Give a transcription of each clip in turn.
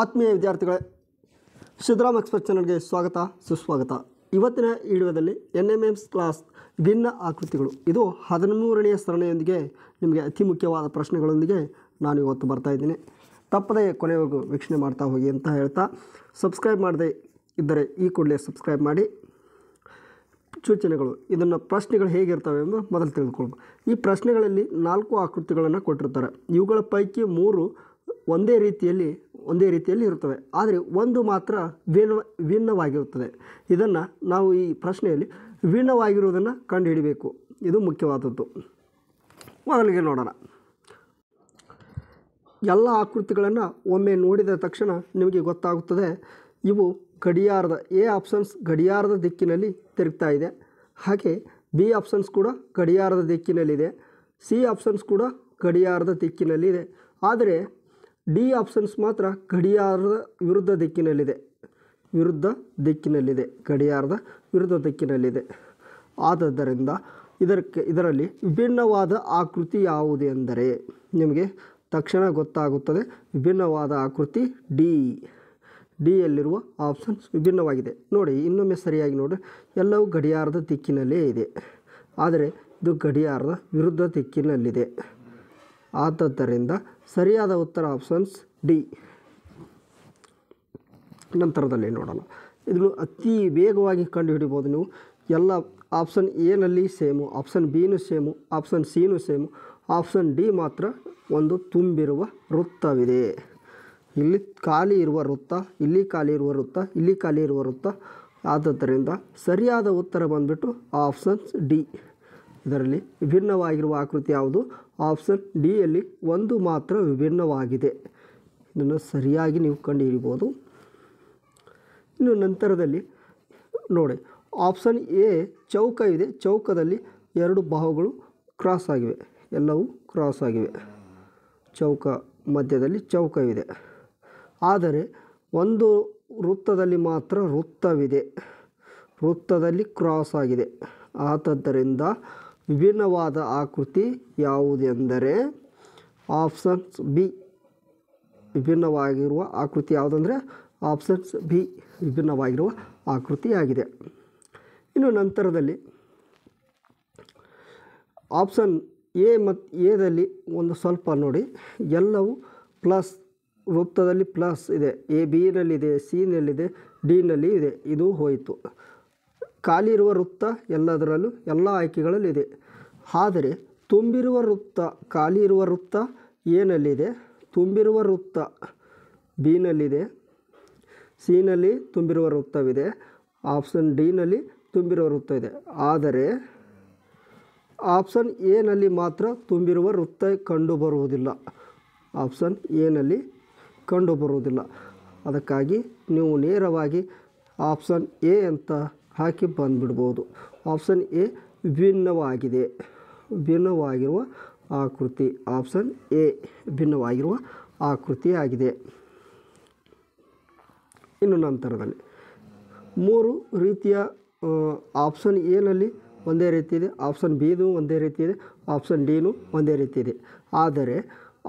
ಆತ್ಮೀಯ ವಿದ್ಯಾರ್ಥಿಗಳೇ, ಸಿದ್ದರಾಮ್ ಎಕ್ಸ್ಪರ್ಟ್ ಚಾನಲ್ಗೆ ಸ್ವಾಗತ ಸುಸ್ವಾಗತ. ಇವತ್ತಿನ ವಿಡಿಯೋದಲ್ಲಿ NMS ಕ್ಲಾಸ್ ಭಿನ್ನ ಆಕೃತಿಗಳು ಇದು 13ನೇ ಸರಣಿಯೊಂದಿಗೆ ನಿಮಗೆ ಅತಿ ಮುಖ್ಯವಾದ ಪ್ರಶ್ನೆಗಳೊಂದಿಗೆ ನಾನು ಇವತ್ತು ಬರ್ತಾ ಇದ್ದೀನಿ. ತಪ್ಪದೇ ಕೊನೆವರೆಗೂ ವೀಕ್ಷಣೆ ಮಾಡ್ತಾ ಹೋಗಿ ಅಂತ ಹೇಳ್ತಾ, ಸಬ್ಸ್ಕ್ರೈಬ್ ಮಾಡದೇ ಇದ್ದರೆ ಈ ಕೂಡಲೇ ಸಬ್ಸ್ಕ್ರೈಬ್ ಮಾಡಿ. ಸೂಚನೆಗಳು, ಇದನ್ನು ಪ್ರಶ್ನೆಗಳು ಹೇಗಿರ್ತವೆ ಎಂದು ಮೊದಲು ತಿಳಿದುಕೊಳ್ಳಬೇಕು. ಈ ಪ್ರಶ್ನೆಗಳಲ್ಲಿ 4 ಆಕೃತಿಗಳನ್ನು ಕೊಟ್ಟಿರ್ತಾರೆ. ಇವುಗಳ ಪೈಕಿ 3 ಒಂದೇ ರೀತಿಯಲ್ಲಿ ಇರುತ್ತವೆ, ಆದರೆ ಒಂದು ಮಾತ್ರ ಭಿನ್ನವಾಗಿರುತ್ತದೆ. ಇದನ್ನು ನಾವು ಈ ಪ್ರಶ್ನೆಯಲ್ಲಿ ಭಿನ್ನವಾಗಿರುವುದನ್ನು ಕಂಡುಹಿಡಿಯಬೇಕು. ಇದು ಮುಖ್ಯವಾದದ್ದು. ಮೊದಲಿಗೆ ನೋಡೋಣ. ಎಲ್ಲ ಆಕೃತಿಗಳನ್ನು ಒಮ್ಮೆ ನೋಡಿದ ತಕ್ಷಣ ನಿಮಗೆ ಗೊತ್ತಾಗುತ್ತದೆ, ಇವು ಗಡಿಯಾರದ ಎ ಆಪ್ಷನ್ಸ್ ಗಡಿಯಾರದ ದಿಕ್ಕಿನಲ್ಲಿ ತಿರುಗ್ತಾ ಇದೆ. ಹಾಗೆ ಬಿ ಆಪ್ಷನ್ಸ್ ಕೂಡ ಗಡಿಯಾರದ ದಿಕ್ಕಿನಲ್ಲಿದೆ. ಸಿ ಆಪ್ಷನ್ಸ್ ಕೂಡ ಗಡಿಯಾರದ ದಿಕ್ಕಿನಲ್ಲಿದೆ. ಆದರೆ ಡಿ ಆಪ್ಷನ್ಸ್ ಮಾತ್ರ ಗಡಿಯಾರದ ವಿರುದ್ಧ ದಿಕ್ಕಿನಲ್ಲಿದೆ. ಗಡಿಯಾರದ ವಿರುದ್ಧ ದಿಕ್ಕಿನಲ್ಲಿದೆ. ಆದ್ದರಿಂದ ಇದರಲ್ಲಿ ವಿಭಿನ್ನವಾದ ಆಕೃತಿ ಯಾವುದು ಎಂದರೆ ನಿಮಗೆ ತಕ್ಷಣ ಗೊತ್ತಾಗುತ್ತದೆ. ವಿಭಿನ್ನವಾದ ಆಕೃತಿ ಡಿಯಲ್ಲಿರುವ ಆಪ್ಷನ್ಸ್ ವಿಭಿನ್ನವಾಗಿದೆ. ನೋಡಿ, ಇನ್ನೊಮ್ಮೆ ಸರಿಯಾಗಿ ನೋಡಿ, ಎಲ್ಲವೂ ಗಡಿಯಾರದ ದಿಕ್ಕಿನಲ್ಲೇ ಇದೆ, ಆದರೆ ಇದು ಗಡಿಯಾರದ ವಿರುದ್ಧ ದಿಕ್ಕಿನಲ್ಲಿದೆ. ಆದ್ದರಿಂದ ಸರಿಯಾದ ಉತ್ತರ ಆಪ್ಷನ್ಸ್ ಡಿ. ನಂತರದಲ್ಲಿ ನೋಡೋಣ. ಇದನ್ನು ಅತಿ ವೇಗವಾಗಿ ಕಂಡುಹಿಡಿಬೋದು ನೀವು. ಎಲ್ಲ ಆಪ್ಷನ್ ಎನಲ್ಲಿ ಸೇಮು, ಆಪ್ಷನ್ ಬಿನೂ ಸೇಮು, ಆಪ್ಷನ್ ಸಿನೂ ಸೇಮು. ಆಪ್ಷನ್ ಡಿ ಮಾತ್ರ ಒಂದು ತುಂಬಿರುವ ವೃತ್ತವಿದೆ. ಇಲ್ಲಿ ಖಾಲಿ ಇರುವ ವೃತ್ತ, ಇಲ್ಲಿ ಖಾಲಿ ಇರುವ ವೃತ್ತ, ಇಲ್ಲಿ ಖಾಲಿ ಇರುವ ವೃತ್ತ. ಆದ್ದರಿಂದ ಸರಿಯಾದ ಉತ್ತರ ಬಂದುಬಿಟ್ಟು ಆಪ್ಷನ್ಸ್ ಡಿ. ಇದರಲ್ಲಿ ವಿಭಿನ್ನವಾಗಿರುವ ಆಕೃತಿ ಯಾವುದು? ಆಪ್ಷನ್ ಡಿಯಲ್ಲಿ ಒಂದು ಮಾತ್ರ ವಿಭಿನ್ನವಾಗಿದೆ. ಇದನ್ನು ಸರಿಯಾಗಿ ನೀವು ಕಂಡುಹಿಡಿಬೋದು. ಇನ್ನು ನಂತರದಲ್ಲಿ ನೋಡಿ, ಆಪ್ಷನ್ ಎ ಚೌಕ ಇದೆ. ಚೌಕದಲ್ಲಿ 2 ಬಾಹುಗಳು ಕ್ರಾಸ್ ಆಗಿವೆ, ಎಲ್ಲವೂ ಕ್ರಾಸ್ ಆಗಿವೆ. ಚೌಕ ಮಧ್ಯದಲ್ಲಿ ಚೌಕವಿದೆ, ಆದರೆ ಒಂದು ವೃತ್ತದಲ್ಲಿ ಮಾತ್ರ ವೃತ್ತದಲ್ಲಿ ಕ್ರಾಸ್ ಆಗಿದೆ. ಆದ್ದರಿಂದ ವಿಭಿನ್ನವಾದ ಆಕೃತಿ ಯಾವುದೆಂದರೆ ಆಪ್ಷನ್ಸ್ ಬಿ. ವಿಭಿನ್ನವಾಗಿರುವ ಆಕೃತಿ ಯಾವುದಂದರೆ ಆಪ್ಷನ್ಸ್ ಬಿ ವಿಭಿನ್ನವಾಗಿರುವ ಆಕೃತಿಯಾಗಿದೆ. ಇನ್ನು ನಂತರದಲ್ಲಿ ಆಪ್ಷನ್ ಎ ಮತ್ತು ಎದಲ್ಲಿ ಒಂದು ಸ್ವಲ್ಪ ನೋಡಿ, ಎಲ್ಲವೂ ಪ್ಲಸ್, ವೃತ್ತದಲ್ಲಿ ಪ್ಲಸ್ ಇದೆ. ಎ ಬಿನಲ್ಲಿದೆ, ಸಿನಲ್ಲಿದೆ, ಡಿನಲ್ಲಿ ಇದೆ. ಇದು ಹೋಯಿತು. ಖಾಲಿ ಇರುವ ವೃತ್ತ ಎಲ್ಲದರಲ್ಲೂ ಎಲ್ಲ ಆಯ್ಕೆಗಳಲ್ಲಿದೆ. ಆದರೆ ತುಂಬಿರುವ ವೃತ್ತ, ಖಾಲಿ ಇರುವ ವೃತ್ತ ಎನಲ್ಲಿದೆ, ತುಂಬಿರುವ ವೃತ್ತ ಬಿನಲ್ಲಿದೆ, ಸಿನಲ್ಲಿ ತುಂಬಿರುವ ವೃತ್ತವಿದೆ, ಆಪ್ಷನ್ ಡಿನಲ್ಲಿ ತುಂಬಿರುವ ವೃತ್ತ ಇದೆ. ಆದರೆ ಆಪ್ಷನ್ ಎನಲ್ಲಿ ಮಾತ್ರ ತುಂಬಿರುವ ವೃತ್ತ ಕಂಡುಬರುವುದಿಲ್ಲ. ಆಪ್ಷನ್ ಎನಲ್ಲಿ ಕಂಡುಬರುವುದಿಲ್ಲ. ಅದಕ್ಕಾಗಿ ನೀವು ನೇರವಾಗಿ ಆಪ್ಷನ್ ಎ ಅಂತ ಹಾಕಿ ಬಂದುಬಿಡ್ಬೋದು. ಆಪ್ಷನ್ ಎ ಭಿನ್ನವಾಗಿರುವ ಆಕೃತಿ. ಆಪ್ಷನ್ ಎ ಭಿನ್ನವಾಗಿರುವ ಆಕೃತಿಯಾಗಿದೆ. ಇನ್ನು ನಂತರದಲ್ಲಿ 3 ರೀತಿಯ ಆಪ್ಷನ್ ಎನಲ್ಲಿ ಒಂದೇ ರೀತಿ ಇದೆ, ಆಪ್ಷನ್ ಬಿನೂ ಒಂದೇ ರೀತಿ ಇದೆ, ಆಪ್ಷನ್ ಡಿನೂ ಒಂದೇ ರೀತಿ ಇದೆ. ಆದರೆ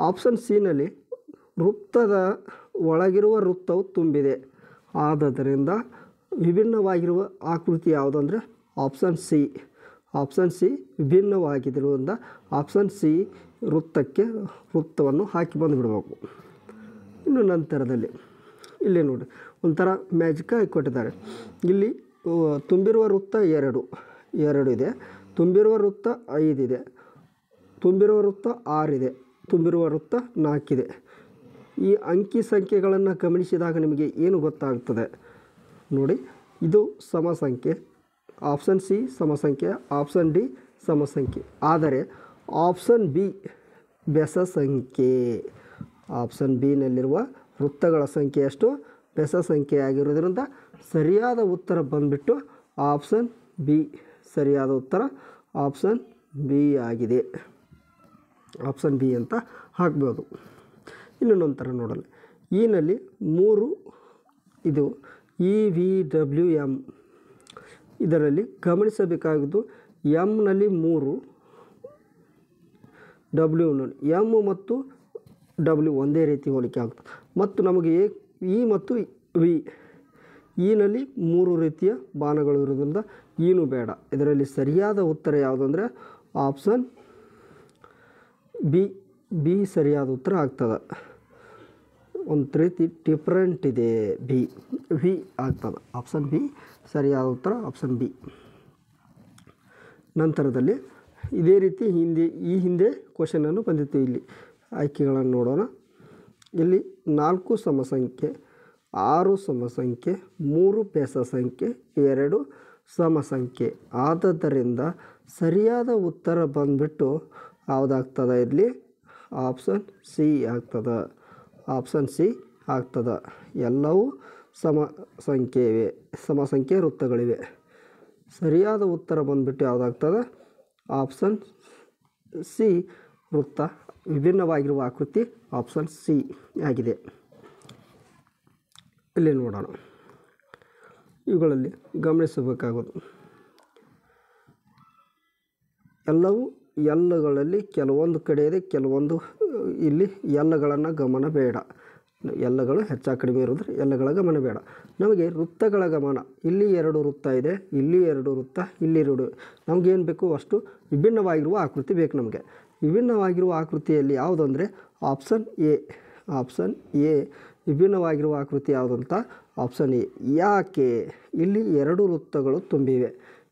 ಆಪ್ಷನ್ ಸಿನಲ್ಲಿ ವೃತ್ತದ ಒಳಗಿರುವ ವೃತ್ತವು ತುಂಬಿದೆ. ಆದ್ದರಿಂದ ವಿಭಿನ್ನವಾಗಿರುವ ಆಕೃತಿ ಯಾವುದಂದರೆ ಆಪ್ಷನ್ ಸಿ. ಆಪ್ಷನ್ ಸಿ ವಿಭಿನ್ನವಾಗಿರುವುದರಿಂದ ಆಪ್ಷನ್ ಸಿ ವೃತ್ತವನ್ನು ಹಾಕಿ ಬಂದುಬಿಡಬೇಕು. ಇನ್ನು ನಂತರದಲ್ಲಿ ಇಲ್ಲಿ ನೋಡಿ, ಒಂಥರ ಮ್ಯಾಜಿಕ್ಕಾಗಿ ಕೊಟ್ಟಿದ್ದಾರೆ. ಇಲ್ಲಿ ತುಂಬಿರುವ ವೃತ್ತ 2 ಇದೆ, ತುಂಬಿರುವ ವೃತ್ತ 5 ಇದೆ, ತುಂಬಿರುವ ವೃತ್ತ 6 ಇದೆ, ತುಂಬಿರುವ ವೃತ್ತ 4 ಇದೆ. ಈ ಅಂಕಿ ಸಂಖ್ಯೆಗಳನ್ನು ಗಮನಿಸಿದಾಗ ನಿಮಗೆ ಏನು ಗೊತ್ತಾಗ್ತದೆ ನೋಡಿ, ಇದು ಸಮಸಂಖ್ಯೆ. ಆಪ್ಷನ್ ಸಿ ಸಮಸಂಖ್ಯೆ, ಆಪ್ಷನ್ ಡಿ ಸಮಸಂಖ್ಯೆ. ಆದರೆ ಆಪ್ಷನ್ ಬಿ ಬೆಸ ಸಂಖ್ಯೆ. ಆಪ್ಷನ್ ಬಿನಲ್ಲಿರುವ ವೃತ್ತಗಳ ಸಂಖ್ಯೆ ಎಷ್ಟು? ಬೆಸ ಸಂಖ್ಯೆಯಾಗಿರೋದ್ರಿಂದ ಸರಿಯಾದ ಉತ್ತರ ಬಂದುಬಿಟ್ಟು ಆಪ್ಷನ್ ಬಿ. ಸರಿಯಾದ ಉತ್ತರ ಆಪ್ಷನ್ ಬಿ ಆಗಿದೆ. ಆಪ್ಷನ್ ಬಿ ಅಂತ ಹಾಕ್ಬೋದು. ಇನ್ನು ನಂತರ ನೋಡೋಣ. ಈನಲ್ಲಿ 3 ಇದು EVWM. ಇದರಲ್ಲಿ ಗಮನಿಸಬೇಕಾಗಿದ್ದು ಎಮ್ನಲ್ಲಿ 3, ಡಬ್ಲ್ಯೂನಲ್ಲಿ ಎಮ್ ಮತ್ತು ಡಬ್ಲ್ಯೂ ಒಂದೇ ರೀತಿ ಹೋಲಿಕೆ ಆಗ್ತದೆ. ಮತ್ತು ನಮಗೆ ಇ ಮತ್ತು ವಿ. ಈನಲ್ಲಿ 3 ರೀತಿಯ ಬಾಣಗಳು ಇರೋದ್ರಿಂದ ಈನು ಬೇಡ. ಇದರಲ್ಲಿ ಸರಿಯಾದ ಉತ್ತರ ಯಾವುದಂದರೆ ಆಪ್ಷನ್ ಬಿ ಸರಿಯಾದ ಉತ್ತರ ಆಗ್ತದೆ. ಒಂದು ರೀತಿ ಡಿಫ್ರೆಂಟ್ ಇದೆ, ವಿ ಆಗ್ತದೆ. ಆಪ್ಷನ್ ಬಿ ಸರಿಯಾದ ಉತ್ತರ, ಆಪ್ಷನ್ ಬಿ. ನಂತರದಲ್ಲಿ ಇದೇ ರೀತಿ ಈ ಹಿಂದೆ ಕ್ವಶನನ್ನು ಬಂದಿತ್ತು. ಇಲ್ಲಿ ಆಯ್ಕೆಗಳನ್ನು ನೋಡೋಣ. ಇಲ್ಲಿ 4 ಸಮ ಸಂಖ್ಯೆ, 6 ಸಮ ಸಂಖ್ಯೆ, 3 ಬೆಸ ಸಂಖ್ಯೆ, 2 ಸಮ ಸಂಖ್ಯೆ. ಆದ್ದರಿಂದ ಸರಿಯಾದ ಉತ್ತರ ಬಂದುಬಿಟ್ಟು ಯಾವುದಾಗ್ತದೆ ಇಲ್ಲಿ? ಆಪ್ಷನ್ ಸಿ ಆಗ್ತದೆ. ಆಪ್ಷನ್ ಸಿ ಆಗ್ತದೆ. ಎಲ್ಲವೂ ಸಮ ಸಂಖ್ಯೆ ವೃತ್ತಗಳಿವೆ. ಸರಿಯಾದ ಉತ್ತರ ಬಂದುಬಿಟ್ಟು ಯಾವುದಾಗ್ತದೆ? ಆಪ್ಷನ್ ಸಿ ವೃತ್ತ. ವಿಭಿನ್ನವಾಗಿರುವ ಆಕೃತಿ ಆಪ್ಷನ್ ಸಿ ಆಗಿದೆ. ಇಲ್ಲಿ ನೋಡೋಣ. ಇವುಗಳಲ್ಲಿ ಗಮನಿಸಬೇಕಾಗೋದು ಎಲ್ಲವೂ ಎಲ್ಲಗಳಲ್ಲಿ ಕೆಲವೊಂದು ಕಡೆ ಇದೆ, ಕೆಲವೊಂದು ಇಲ್ಲಿ ಎಲ್ಲಗಳನ್ನು ಗಮನ ಬೇಡ. ಎಲ್ಲಗಳು ಹೆಚ್ಚು ಕಡಿಮೆ ಇರೋದ್ರೆ ಎಲ್ಲಗಳ ಗಮನ ಬೇಡ. ನಮಗೆ ವೃತ್ತಗಳ ಗಮನ. ಇಲ್ಲಿ 2 ವೃತ್ತ ಇದೆ, ಇಲ್ಲಿ 2 ವೃತ್ತ, ಇಲ್ಲಿ 2. ನಮಗೇನು ಬೇಕು? ಅಷ್ಟು ವಿಭಿನ್ನವಾಗಿರುವ ಆಕೃತಿ ಬೇಕು ನಮಗೆ. ವಿಭಿನ್ನವಾಗಿರುವ ಆಕೃತಿಯಲ್ಲಿ ಯಾವುದಂದರೆ ಆಪ್ಷನ್ ಎ. ಆಪ್ಷನ್ ಎ ವಿಭಿನ್ನವಾಗಿರುವ ಆಕೃತಿ ಯಾವುದಂತ? Option A. ಯಾಕೆ? ಇಲ್ಲಿ 2 ವೃತ್ತಗಳು ತುಂಬಿವೆ,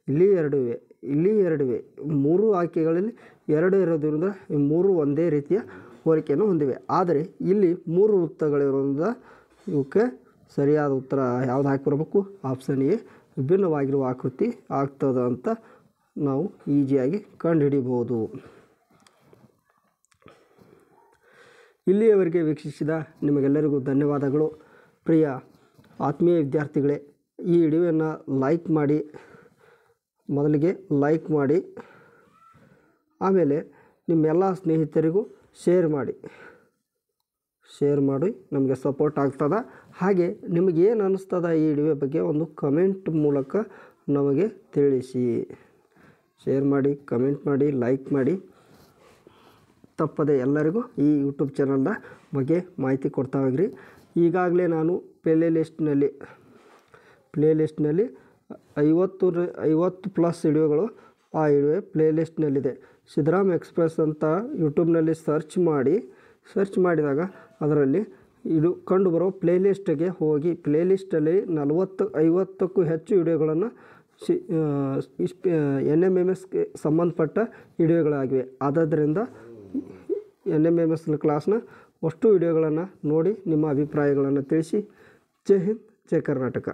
ಇಲ್ಲಿ 2 ಇವೆ, ಇಲ್ಲಿ 2 ಇವೆ. 3 ಆಯ್ಕೆಗಳಲ್ಲಿ 2 ಇರೋದ್ರಿಂದ 3 ಒಂದೇ ರೀತಿಯ ಹೋಲಿಕೆಯನ್ನು ಹೊಂದಿವೆ. ಆದರೆ ಇಲ್ಲಿ 3 ವೃತ್ತಗಳಿರೋದ್ರಿಂದ ಇವಕ್ಕೆ ಸರಿಯಾದ ಉತ್ತರ ಯಾವುದು ಹಾಕಿಬರಬೇಕು? ಆಪ್ಷನ್ ಎ ವಿಭಿನ್ನವಾಗಿರುವ ಆಕೃತಿ ಆಗ್ತದೆ ಅಂತ ನಾವು ಈಸಿಯಾಗಿ ಕಂಡುಹಿಡಿಬೋದು. ಇಲ್ಲಿಯವರೆಗೆ ವೀಕ್ಷಿಸಿದ ನಿಮಗೆಲ್ಲರಿಗೂ ಧನ್ಯವಾದಗಳು. ಪ್ರಿಯ ಆತ್ಮೀಯ ವಿದ್ಯಾರ್ಥಿಗಳೇ, ಈ ವಿಡಿಯೋವನ್ನು ಲೈಕ್ ಮಾಡಿ. ಮೊದಲಿಗೆ ಲೈಕ್ ಮಾಡಿ, ಆಮೇಲೆ ನಿಮ್ಮೆಲ್ಲ ಸ್ನೇಹಿತರಿಗೂ ಶೇರ್ ಮಾಡಿ ನಮಗೆ ಸಪೋರ್ಟ್ ಆಗ್ತದೆ. ಹಾಗೆ ನಿಮಗೇನು ಅನ್ನಿಸ್ತದ ಈ ವಿಡಿಯೋ ಬಗ್ಗೆ ಒಂದು ಕಮೆಂಟ್ ಮೂಲಕ ನಮಗೆ ತಿಳಿಸಿ. ಶೇರ್ ಮಾಡಿ, ಕಮೆಂಟ್ ಮಾಡಿ, ಲೈಕ್ ಮಾಡಿ. ತಪ್ಪದೆ ಎಲ್ಲರಿಗೂ ಈ ಯೂಟ್ಯೂಬ್ ಚಾನಲ್ನ ಬಗ್ಗೆ ಮಾಹಿತಿ ಕೊಡ್ತಾ ಹೋಗ್ರಿ. ಈಗಾಗಲೇ ನಾನು ಪ್ಲೇ ಲಿಸ್ಟ್ನಲ್ಲಿ 50 ಪ್ಲಸ್ ವಿಡಿಯೋಗಳು ಆ ವಿಡಿಯೋ ಪ್ಲೇ ಲಿಸ್ಟ್ನಲ್ಲಿದೆ. ಸಿದ್ದರಾಮ್ ಎಕ್ಸ್ಪ್ರೆಸ್ ಅಂತ ಯೂಟ್ಯೂಬ್ನಲ್ಲಿ ಸರ್ಚ್ ಮಾಡಿದಾಗ ಅದರಲ್ಲಿ ಇದು ಕಂಡುಬರೋ ಪ್ಲೇ ಲಿಸ್ಟ್ಗೆ ಹೋಗಿ ಪ್ಲೇ ಲಿಸ್ಟಲ್ಲಿ 50ಕ್ಕೂ ಹೆಚ್ಚು ವಿಡಿಯೋಗಳನ್ನು NMMSಗೆ ಸಂಬಂಧಪಟ್ಟ ವಿಡಿಯೋಗಳಾಗಿವೆ. ಆದ್ದರಿಂದ NMMS ಕ್ಲಾಸ್ನ ಅಷ್ಟು ವಿಡಿಯೋಗಳನ್ನು ನೋಡಿ ನಿಮ್ಮ ಅಭಿಪ್ರಾಯಗಳನ್ನು ತಿಳಿಸಿ. ಜೈ ಹಿಂದ್, ಜೈ ಕರ್ನಾಟಕ.